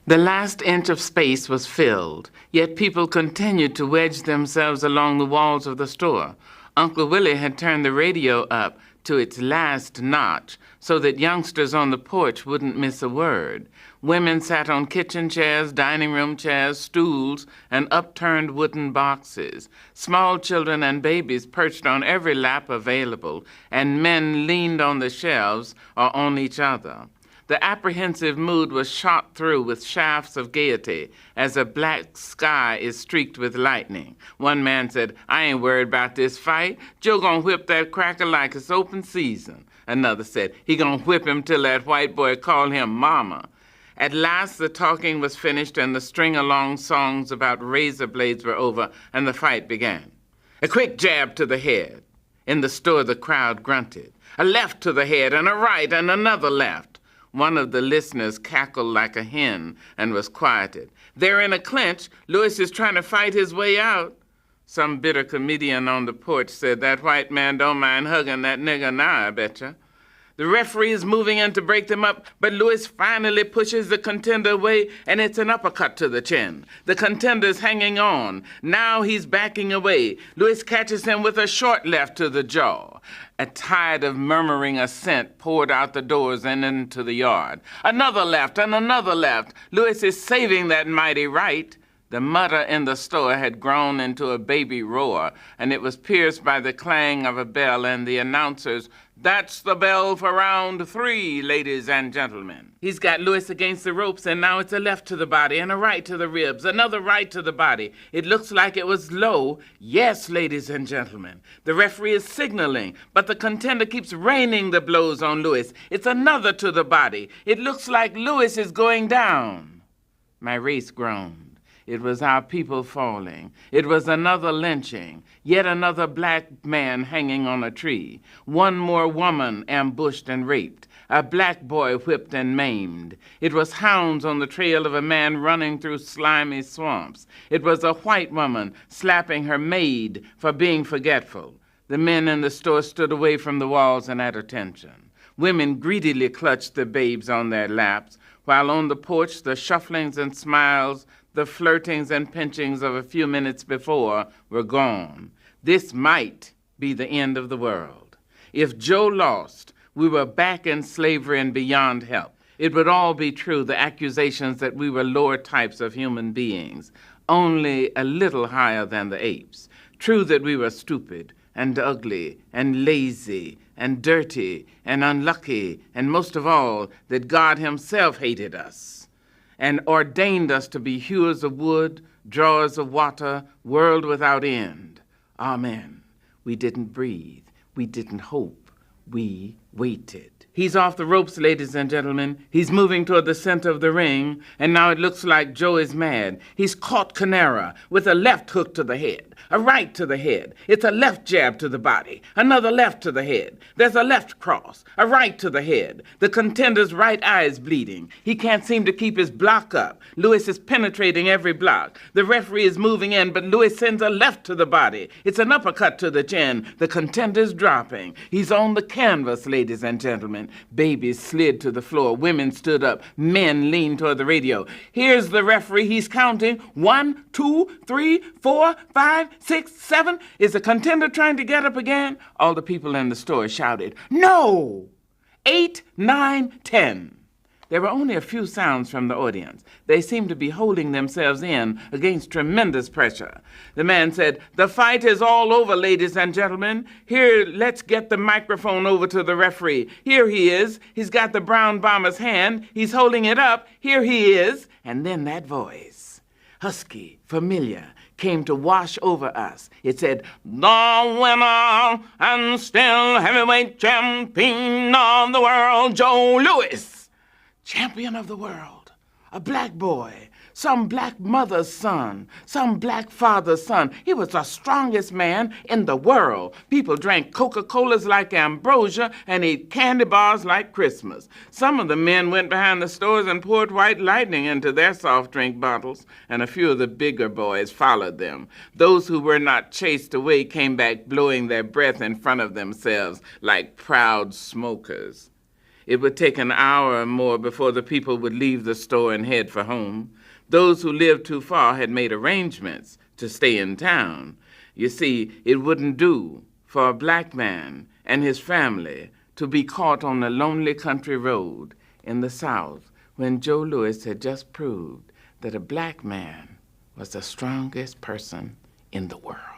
The last inch of space was filled, yet people continued to wedge themselves along the walls of the store. Uncle Willie had turned the radio up to its last notch so that youngsters on the porch wouldn't miss a word. Women sat on kitchen chairs, dining room chairs, stools, and upturned wooden boxes. Small children and babies perched on every lap available, and men leaned on the shelves or on each other. The apprehensive mood was shot through with shafts of gaiety as a black sky is streaked with lightning. One man said, "I ain't worried about this fight. Joe gonna whip that cracker like it's open season." Another said, "He gonna whip him till that white boy call him mama." At last the talking was finished and the string-along songs about razor blades were over and the fight began. A quick jab to the head. In the store the crowd grunted. A left to the head and a right and another left. One of the listeners cackled like a hen and was quieted. "They're in a clinch. Lewis is trying to fight his way out." Some bitter comedian on the porch said, "That white man don't mind hugging that nigger now, I betcha." The referee is moving in to break them up, but Lewis finally pushes the contender away, and it's an uppercut to the chin. The contender's hanging on. Now he's backing away. Lewis catches him with a short left to the jaw. A tide of murmuring assent poured out the doors and into the yard. Another left and another left. Lewis is saving that mighty right. The mutter in the store had grown into a baby roar, and it was pierced by the clang of a bell and the announcers, "That's the bell for round 3, ladies and gentlemen." He's got Lewis against the ropes, and now it's a left to the body and a right to the ribs, another right to the body. It looks like it was low. Yes, ladies and gentlemen. The referee is signaling, but the contender keeps raining the blows on Lewis. It's another to the body. It looks like Lewis is going down. My race groaned. It was our people falling. It was another lynching, yet another black man hanging on a tree. One more woman ambushed and raped. A black boy whipped and maimed. It was hounds on the trail of a man running through slimy swamps. It was a white woman slapping her maid for being forgetful. The men in the store stood away from the walls and at attention. Women greedily clutched the babes on their laps, while on the porch the shufflings and smiles, the flirtings and pinchings of a few minutes before were gone. This might be the end of the world. If Joe lost, we were back in slavery and beyond help. It would all be true, the accusations that we were lower types of human beings, only a little higher than the apes. True that we were stupid and ugly and lazy and dirty and unlucky, and most of all, that God himself hated us and ordained us to be hewers of wood, drawers of water, world without end. Amen. We didn't breathe. We didn't hope. We waited. He's off the ropes, ladies and gentlemen. He's moving toward the center of the ring, and now it looks like Joe is mad. He's caught Canara with a left hook to the head, a right to the head. It's a left jab to the body, another left to the head. There's a left cross, a right to the head. The contender's right eye is bleeding. He can't seem to keep his block up. Lewis is penetrating every block. The referee is moving in, but Lewis sends a left to the body. It's an uppercut to the chin. The contender's dropping. He's on the canvas, ladies and gentlemen. Babies slid to the floor. Women stood up. Men leaned toward the radio. Here's the referee. He's counting. 1, 2, 3, 4, 5, 6, 7. Is the contender trying to get up again? All the people in the store shouted, "No!" 8, 9, 10. There were only a few sounds from the audience. They seemed to be holding themselves in against tremendous pressure. The man said, "The fight is all over, ladies and gentlemen. Here, let's get the microphone over to the referee. Here he is. He's got the brown bomber's hand. He's holding it up. Here he is." And then that voice, husky, familiar, came to wash over us. It said, "The winner and still heavyweight champion of the world, Joe Louis. Champion of the world, a black boy, some black mother's son, some black father's son. He was the strongest man in the world. People drank Coca-Colas like ambrosia and ate candy bars like Christmas. Some of the men went behind the stores and poured white lightning into their soft drink bottles, and a few of the bigger boys followed them. Those who were not chased away came back blowing their breath in front of themselves like proud smokers. It would take an hour or more before the people would leave the store and head for home. Those who lived too far had made arrangements to stay in town. You see, it wouldn't do for a black man and his family to be caught on a lonely country road in the South when Joe Louis had just proved that a black man was the strongest person in the world.